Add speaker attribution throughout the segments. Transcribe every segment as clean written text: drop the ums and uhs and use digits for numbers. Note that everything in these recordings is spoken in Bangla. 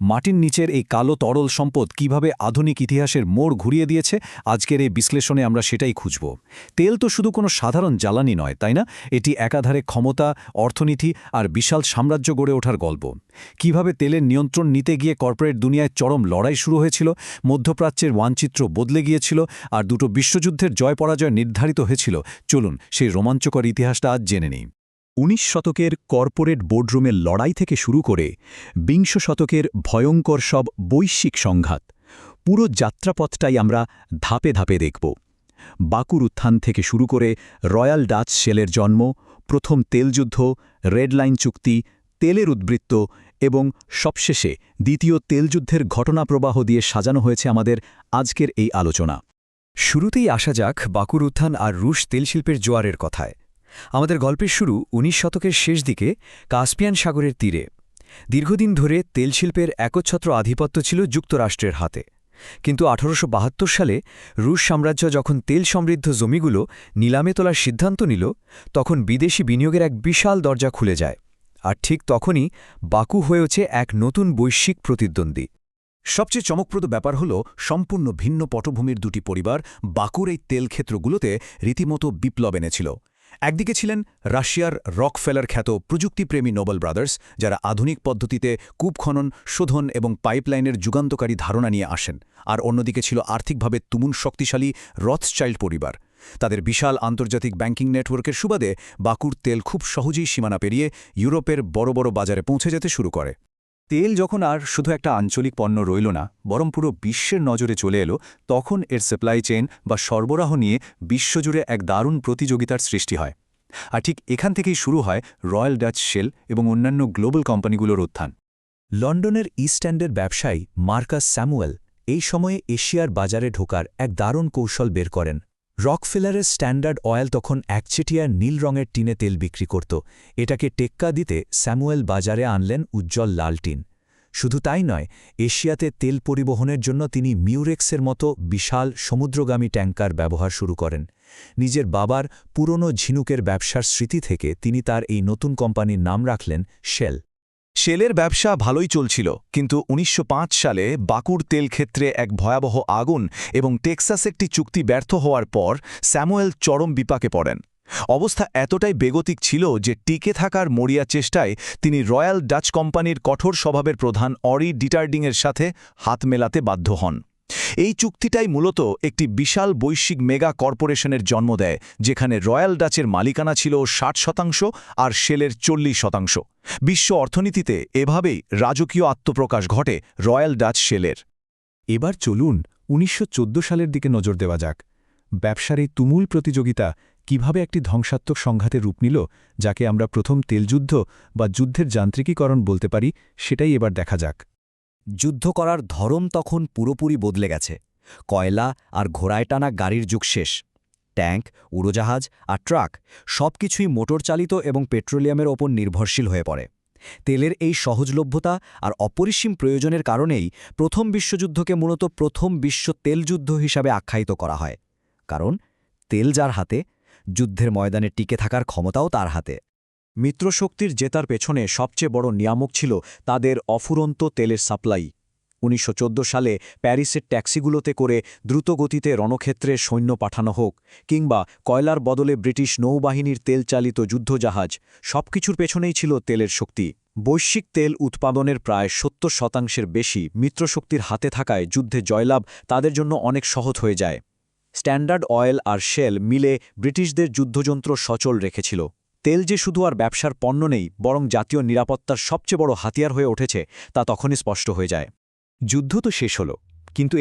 Speaker 1: মাটির নিচের এই কালো তরল সম্পদ কিভাবে আধুনিক ইতিহাসের মোড় ঘুরিয়ে দিয়েছে আজকের এই বিশ্লেষণে আমরা সেটাই খুঁজব। তেল তো শুধু কোনো সাধারণ জ্বালানি নয়, তাই না? এটি একাধারে ক্ষমতা, অর্থনীতি আর বিশাল সাম্রাজ্য গড়ে ওঠার গল্প। কিভাবে তেলের নিয়ন্ত্রণ নিতে গিয়ে কর্পোরেট দুনিয়ায় চরম লড়াই শুরু হয়েছিল, মধ্যপ্রাচ্যের মানচিত্র বদলে গিয়েছিল, আর দুটো বিশ্বযুদ্ধের জয় পরাজয় নির্ধারিত হয়েছিল। চলুন সেই রোমাঞ্চকর ইতিহাসটা আজ জেনে নিই।
Speaker 2: ১৯ শতকের কর্পোরেট বোর্ডরুমের লড়াই থেকে শুরু করে বিংশ শতকের ভয়ঙ্কর সব বৈশ্বিক সংঘাত, পুরো যাত্রাপথটাই আমরা ধাপে ধাপে দেখব। বাকুর উত্থান থেকে শুরু করে রয়্যাল ডাচ শেলের জন্ম, প্রথম তেলযুদ্ধ, রেড লাইন চুক্তি, তেলের উদ্বৃত্ত এবং সবশেষে দ্বিতীয় তেলযুদ্ধের ঘটনাপ্রবাহ দিয়ে সাজানো হয়েছে আমাদের আজকের এই আলোচনা।
Speaker 3: শুরুতেই আসা যাক বাকুর উত্থান আর রুশ তেলশিল্পের জোয়ারের কথায়। আমাদের গল্পের শুরু ১৯ শতকের শেষ দিকে কাস্পিয়ান সাগরের তীরে। দীর্ঘদিন ধরে তেলশিল্পের একচ্ছত্র আধিপত্য ছিল যুক্তরাষ্ট্রের হাতে। কিন্তু ১৮৭২ সালে রুশ সাম্রাজ্য যখন তেল সমৃদ্ধ জমিগুলো নিলামে তোলার সিদ্ধান্ত নিল, তখন বিদেশি বিনিয়োগের এক বিশাল দরজা খুলে যায়। আর ঠিক তখনই বাকু হয়ে ওঠে এক নতুন বৈশ্বিক প্রতিদ্বন্দ্বী।
Speaker 1: সবচেয়ে চমকপ্রদ ব্যাপার হল সম্পূর্ণ ভিন্ন পটভূমির দুটি পরিবার বাকুর এই তেলক্ষেত্রগুলোতে রীতিমতো বিপ্লব এনেছিল। একদিকে ছিলেন রাশিয়ার রকফেলার খ্যাত প্রযুক্তিপ্রেমী নোবেল ব্রাদার্স, যারা আধুনিক পদ্ধতিতে কূপ খনন, শোধন এবং পাইপলাইনের যুগান্তকারী ধারণা নিয়ে আসেন। আর অন্যদিকে ছিল আর্থিকভাবে তুমুল শক্তিশালী রথচাইল্ড পরিবার। তাদের বিশাল আন্তর্জাতিক ব্যাংকিং নেটওয়ার্কের সুবাদে বাকুর তেল খুব সহজেই সীমানা পেরিয়ে ইউরোপের বড় বড় বাজারে পৌঁছে যেতে শুরু করে। তেল যখন আর শুধু একটা আঞ্চলিক পণ্য রইল না, বরং পুরো বিশ্বের নজরে চলে এলো, তখন এর সাপ্লাই চেইন বা সরবরাহ নিয়ে বিশ্বজুড়ে এক দারুণ প্রতিযোগিতার সৃষ্টি হয়। আর ঠিক এখান থেকেই শুরু হয় রয়্যাল ডাচ শেল এবং অন্যান্য গ্লোবাল কোম্পানিগুলোর উত্থান।
Speaker 2: লন্ডনের ইস্ট এন্ডের ব্যবসায়ী মার্কাস স্যামুয়েল এই সময়ে এশিয়ার বাজারে ঢোকার এক দারুণ কৌশল বের করেন। রকফেলারের স্ট্যান্ডার্ড অয়েল তখন একচেটিয়া নীল রঙের টিনে তেল বিক্রি করত। এটাকে টেক্কা দিতে স্যামুয়েল বাজারে আনলেন উজ্জ্বল লাল টিন। শুধু তাই নয়, এশিয়াতে তেল পরিবহনের জন্য তিনি মিউরেক্সের মতো বিশাল সমুদ্রগামী ট্যাঙ্কার ব্যবহার শুরু করেন। নিজের বাবার পুরনো ঝিনুকের ব্যবসার স্মৃতি থেকে তিনি তার এই নতুন কোম্পানির নাম রাখলেন শেল।
Speaker 1: শেলের ব্যবসা ভালোই চলছিল, কিন্তু ১৯০৫ সালে বাকুর তেল ক্ষেত্রে এক ভয়াবহ আগুন এবং টেক্সাস একটি চুক্তি ব্যর্থ হওয়ার পর স্যামুয়েল চরম বিপাকে পড়েন। অবস্থা এতটাই বেগতিক ছিল যে টিকে থাকার মরিয়া চেষ্টায় তিনি রয়্যাল ডাচ কোম্পানির কঠোর স্বভাবের প্রধান অরি ডিটার্ডিংয়ের সাথে হাত মেলাতে বাধ্য হন। এই চুক্তিটাই মূলত একটি বিশাল বৈশ্বিক মেগা কর্পোরেশনের জন্ম দেয়, যেখানে রয়্যাল ডাচের মালিকানা ছিল ৬০% আর শেলের ৪০%। বিশ্ব অর্থনীতিতে এভাবেই রাজকীয় আত্মপ্রকাশ ঘটে রয়্যাল ডাচ শেলের।
Speaker 2: এবার চলুন ১৯১৪ সালের দিকে নজর দেওয়া যাক। ব্যবসার এই তুমুল প্রতিযোগিতা কিভাবে একটি ধ্বংসাত্মক সংঘাতে রূপ নিল, যাকে আমরা প্রথম তেলযুদ্ধ বা যুদ্ধের যান্ত্রিকীকরণ বলতে পারি, সেটাই এবার দেখা যাক।
Speaker 3: যুদ্ধ করার ধরন তখন পুরোপুরি বদলে গেছে। কয়লা আর ঘোড়ায় টানা গাড়ির যুগ শেষ। ট্যাঙ্ক, উড়োজাহাজ আর ট্রাক সবকিছুই মোটর চালিত এবং পেট্রোলিয়ামের ওপর নির্ভরশীল হয়ে পড়ে। তেলের এই সহজলভ্যতা আর অপরিসীম প্রয়োজনের কারণেই প্রথম বিশ্বযুদ্ধকে মূলত প্রথম বিশ্ব তেলযুদ্ধ হিসাবে আখ্যায়িত করা হয়। কারণ তেল যার হাতে, যুদ্ধের ময়দানে টিকে থাকার ক্ষমতাও তার হাতে।
Speaker 1: মিত্রশক্তির জেতার পেছনে সবচেয়ে বড় নিয়ামক ছিল তাদের অফুরন্ত তেলের সাপ্লাই। ১৯১৪ সালে প্যারিসের ট্যাক্সিগুলোতে করে দ্রুতগতিতে রণক্ষেত্রে সৈন্য পাঠানো হোক, কিংবা কয়লার বদলে ব্রিটিশ নৌবাহিনীর তেলচালিত যুদ্ধজাহাজ, সবকিছুর পেছনেই ছিল তেলের শক্তি। বৈশ্বিক তেল উৎপাদনের প্রায় ৭০% বেশি মিত্রশক্তির হাতে থাকায় যুদ্ধে জয়লাভ তাদের জন্য অনেক সহজ হয়ে যায়। স্ট্যান্ডার্ড অয়েল আর শেল মিলে ব্রিটিশদের যুদ্ধযন্ত্র সচল রেখেছিল। তেল যে শুধু আর ব্যবসার পণ্য নেই, বরং জাতীয় নিরাপত্তার সবচেয়ে বড় হাতিয়ার হয়ে উঠেছে, তা তখনই স্পষ্ট হয়ে যায়।
Speaker 2: যুদ্ধ তো শেষ হল, কিন্তু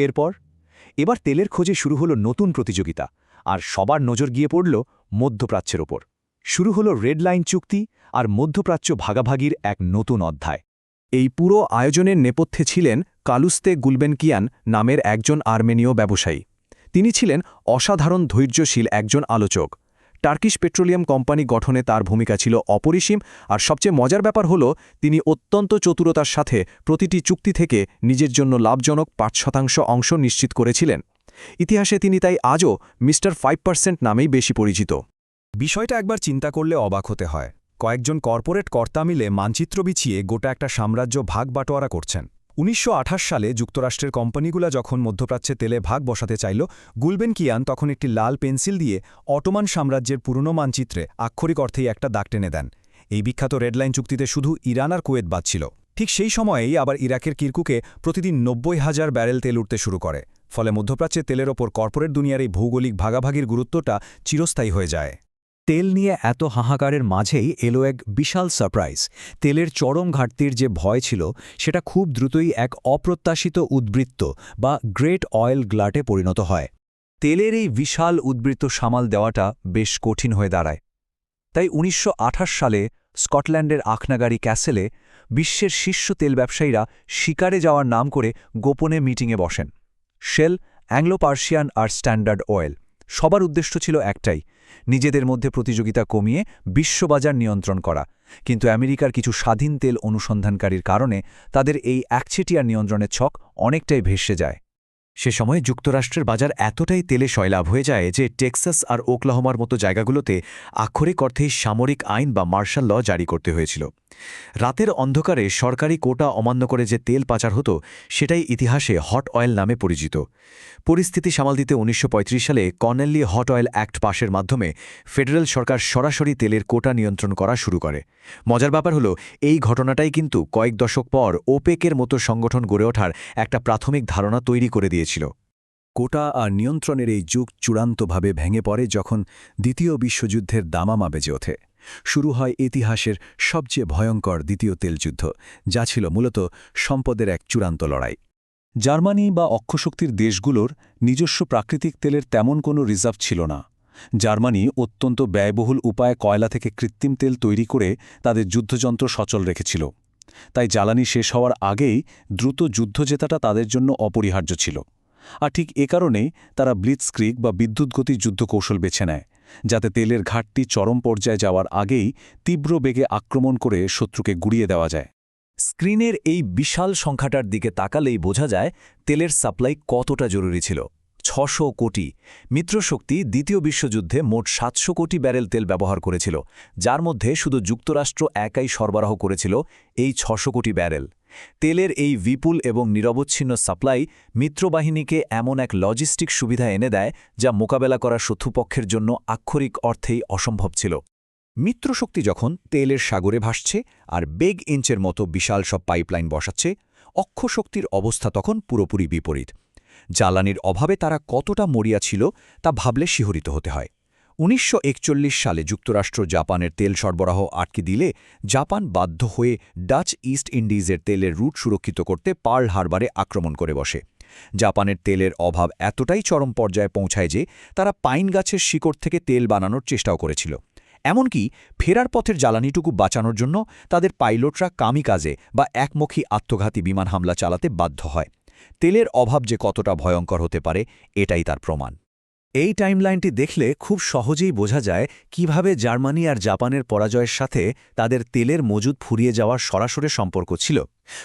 Speaker 2: এবার তেলের খোঁজে শুরু হলো নতুন প্রতিযোগিতা, আর সবার নজর গিয়ে পড়ল মধ্যপ্রাচ্যের ওপর। শুরু হলো রেড লাইন চুক্তি আর মধ্যপ্রাচ্য ভাগাভাগির এক নতুন অধ্যায়। এই পুরো আয়োজনের নেপথ্যে ছিলেন কালুস্তে গুলবেনকিয়ান নামের একজন আর্মেনীয় ব্যবসায়ী। তিনি ছিলেন অসাধারণ ধৈর্যশীল একজন আলোচক। টার্কিশ পেট্রোলিয়াম কোম্পানি গঠনে তার ভূমিকা ছিল অপরিসীম, আর সবচেয়ে মজার ব্যাপার হল তিনি অত্যন্ত চতুরতার সাথে প্রতিটি চুক্তি থেকে নিজের জন্য লাভজনক ৫% অংশ নিশ্চিত করেছিলেন। ইতিহাসে তিনি তাই আজও মিস্টার 5% নামেই বেশি পরিচিত।
Speaker 3: বিষয়টা একবার চিন্তা করলে অবাক হতে হয়। কয়েকজন কর্পোরেট কর্তা মিলে মানচিত্র বিছিয়ে গোটা একটা সাম্রাজ্য ভাগ বাটোয়ারা করছেন।
Speaker 1: 1928 সালে যুক্তরাষ্ট্রের কোম্পানিগুলো যখন মধ্যপ্রাচ্যে তেলে ভাগ বসাতে চাইল, গুলবেনকিয়ান তখন একটি লাল পেন্সিল দিয়ে অটোমান সাম্রাজ্যের পুরনো মানচিত্রে আক্ষরিক অর্থেই একটা দাগ টেনে দেন। এই বিখ্যাত রেডলাইন চুক্তিতে শুধু ইরান আর কুয়েত বাদ ছিল। ঠিক সেই সময়েই আবার ইরাকের কিরকুকে প্রতিদিন 90,000 ব্যারেল তেল উঠতে শুরু করে। ফলে মধ্যপ্রাচ্যে তেলের ওপর কর্পোরেট দুনিয়ার এই ভৌগোলিক ভাগাভাগির গুরুত্বটা চিরস্থায়ী হয়ে যায়।
Speaker 3: তেল নিয়ে এত হাহাকারের মাঝেই এলো এক বিশাল সারপ্রাইজ। তেলের চরম ঘাটতির যে ভয় ছিল সেটা খুব দ্রুতই এক অপ্রত্যাশিত উদ্বৃত্ত বা গ্রেট অয়েল গ্লাটে পরিণত হয়। তেলের এই বিশাল উদ্বৃত্ত সামাল দেওয়াটা বেশ কঠিন হয়ে দাঁড়ায়। তাই 1928 সালে স্কটল্যান্ডের আখনাগারি ক্যাসেলে বিশ্বের শীর্ষ তেল ব্যবসায়ীরা শিকারে যাওয়ার নাম করে গোপনে মিটিংয়ে বসেন। শেল, অ্যাংলো পার্সিয়ান আর স্ট্যান্ডার্ড অয়েল সবার উদ্দেশ্য ছিল একটাই, নিজেদের মধ্যে প্রতিযোগিতা কমিয়ে বিশ্ববাজার নিয়ন্ত্রণ করা। কিন্তু আমেরিকার কিছু স্বাধীন তেল অনুসন্ধানকারীর কারণে তাদের এই একচেটিয়া নিয়ন্ত্রণের ছক অনেকটাই ভেসে যায়। সে সময় যুক্তরাষ্ট্রের বাজার এতটাই তেলে সয়লাভ হয়ে যায় যে টেক্সাস আর ওকলাহোমার মতো জায়গাগুলোতে আক্ষরিক অর্থেই সামরিক আইন বা মার্শাল ল জারি করতে হয়েছিল। রাতের অন্ধকারে সরকারি কোটা অমান্য করে যে তেল পাচার হতো সেটাই ইতিহাসে হট অয়েল নামে পরিচিত। পরিস্থিতি সামাল দিতে 1935 সালে কর্নেলি হট অয়েল অ্যাক্ট পাশের মাধ্যমে ফেডারেল সরকার সরাসরি তেলের কোটা নিয়ন্ত্রণ করা শুরু করে। মজার ব্যাপার হলো, এই ঘটনাটাই কিন্তু কয়েক দশক পর ওপেকের মতো সংগঠন গড়ে ওঠার একটা প্রাথমিক ধারণা তৈরি করে দিয়েছিল। কোটা আর নিয়ন্ত্রণের এই যুগ চূড়ান্তভাবে ভেঙে পড়ে যখন দ্বিতীয় বিশ্বযুদ্ধের দামামা বেজে ওঠে। শুরু হয় ইতিহাসের সবচেয়ে ভয়ঙ্কর দ্বিতীয় তেলযুদ্ধ, যা ছিল মূলত সম্পদের এক চূড়ান্ত লড়াই।
Speaker 2: জার্মানি বা অক্ষশক্তির দেশগুলোর নিজস্ব প্রাকৃতিক তেলের তেমন কোনো রিজার্ভ ছিল না। জার্মানি অত্যন্ত ব্যয়বহুল উপায়ে কয়লা থেকে কৃত্রিম তেল তৈরি করে তাদের যুদ্ধযন্ত্র সচল রেখেছিল। তাই জ্বালানি শেষ হওয়ার আগেই দ্রুত যুদ্ধ জেতাটা তাদের জন্য অপরিহার্য ছিল। আর ঠিক এ কারণেই তারা ব্লিটজক্রিগ বা বিদ্যুৎগতি যুদ্ধকৌশল বেছে নেয়, যাতে তেলের ঘাটতি চরম পর্যায়ে যাওয়ার আগেই তীব্র বেগে আক্রমণ করে শত্রুকে গুড়িয়ে দেওয়া যায়।
Speaker 3: স্ক্রিনের এই বিশাল সংখ্যাটার দিকে তাকালেই বোঝা যায় তেলের সাপ্লাই কতটা জরুরি ছিল। 600 কোটি। মিত্রশক্তি দ্বিতীয় বিশ্বযুদ্ধে মোট 700 কোটি ব্যারেল তেল ব্যবহার করেছিল, যার মধ্যে শুধু যুক্তরাষ্ট্র একাই সরবরাহ করেছিল এই 600 কোটি ব্যারেল। তেলের এই বিপুল এবং নিরবচ্ছিন্ন সাপ্লাই মিত্রবাহিনীকে এমন এক লজিস্টিক সুবিধা এনে দেয় যা মোকাবেলা করা শত্রুপক্ষের জন্য আক্ষরিক অর্থেই অসম্ভব ছিল। মিত্রশক্তি যখন তেলের সাগরে ভাসছে আর বেগ ইঞ্চের মতো বিশাল সব পাইপলাইন বসাচ্ছে, অক্ষশক্তির অবস্থা তখন পুরোপুরি বিপরীত। জ্বালানির অভাবে তারা কতটা মরিয়া ছিল তা ভাবলে শিহরিত হতে হয়। 1941 সালে যুক্তরাষ্ট্র জাপানের তেল সরবরাহ আটকে দিলে জাপান বাধ্য হয়ে ডাচ ইস্ট ইন্ডিজের তেলের রুট সুরক্ষিত করতে পার্ল হারবারে আক্রমণ করে বসে। জাপানের তেলের অভাব এতটাই চরম পর্যায়ে পৌঁছায় যে তারা পাইন গাছের শিকড় থেকে তেল বানানোর চেষ্টাও করেছিল। এমনকি ফেরার পথের জ্বালানিটুকু বাঁচানোর জন্য তাদের পাইলটরা কামিকাজে বা একমুখী আত্মঘাতী বিমান হামলা চালাতে বাধ্য হয়। তেলের অভাব যে কতটা ভয়ঙ্কর হতে পারে এটাই তার প্রমাণ। এই টাইমলাইনটি দেখলে খুব সহজেই বোঝা যায় কিভাবে জার্মানি আর জাপানের পরাজয়ের সাথে তাদের তেলের মজুদ ফুরিয়ে যাওয়ার সরাসরি সম্পর্ক ছিল।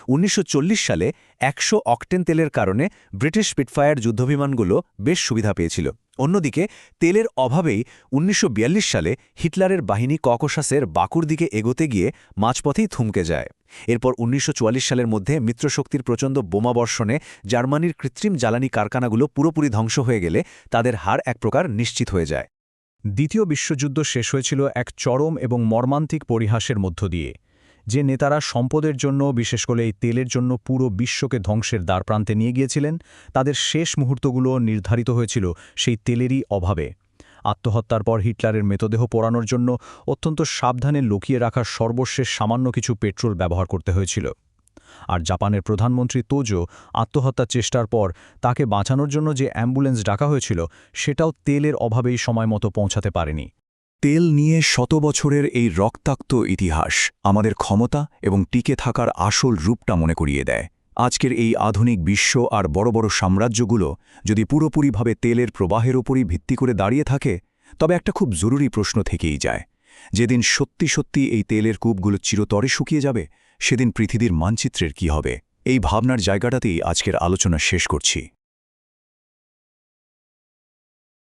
Speaker 3: 1940 সালে 100 অক্টেন তেলের কারণে ব্রিটিশ স্পিটফায়ার যুদ্ধবিমানগুলো বেশ সুবিধা পেয়েছিল। অন্যদিকে তেলের অভাবেই 1942 সালে হিটলারের বাহিনী ককেশাসের বাকুর দিকে এগোতে গিয়ে মাঝপথেই থমকে যায়। এরপর 1944 সালের মধ্যে মিত্রশক্তির প্রচণ্ড বোমাবর্ষণে জার্মানির কৃত্রিম জ্বালানি কারখানাগুলো পুরোপুরি ধ্বংস হয়ে গেলে তাদের হার এক প্রকার নিশ্চিত হয়ে যায়।
Speaker 2: দ্বিতীয় বিশ্বযুদ্ধ শেষ হয়েছিল এক চরম এবং মর্মান্তিক পরিহাসের মধ্য দিয়ে। যে নেতারা সম্পদের জন্য, বিশেষ করে এই তেলের জন্য পুরো বিশ্বকে ধ্বংসের দ্বারপ্রান্তে নিয়ে গিয়েছিলেন, তাদের শেষ মুহূর্তগুলো নির্ধারিত হয়েছিল সেই তেলেরই অভাবে। আত্মহত্যার পর হিটলারের মৃতদেহ পোড়ানোর জন্য অত্যন্ত সাবধানে লুকিয়ে রাখা সর্বশেষ সামান্য কিছু পেট্রোল ব্যবহার করতে হয়েছিল। আর জাপানের প্রধানমন্ত্রী তোজো আত্মহত্যার চেষ্টার পর তাকে বাঁচানোর জন্য যে অ্যাম্বুলেন্স ডাকা হয়েছিল সেটাও তেলের অভাবেই সময়মতো পৌঁছাতে পারেনি।
Speaker 1: তেল নিয়ে শত বছরের এই রক্তাক্ত ইতিহাস আমাদের ক্ষমতা এবং টিকে থাকার আসল রূপটা মনে করিয়ে দেয়। আজকের এই আধুনিক বিশ্ব আর বড় বড় সাম্রাজ্যগুলো যদি পুরোপুরিভাবে তেলের প্রবাহের ওপরই ভিত্তি করে দাঁড়িয়ে থাকে, তবে একটা খুব জরুরি প্রশ্ন থেকেই যায়। যেদিন সত্যি সত্যি এই তেলের কূপগুলো চিরতরে শুকিয়ে যাবে, সেদিন পৃথিবীর মানচিত্রের কি হবে? এই ভাবনার জায়গাটাতেই আজকের আলোচনা শেষ করছি।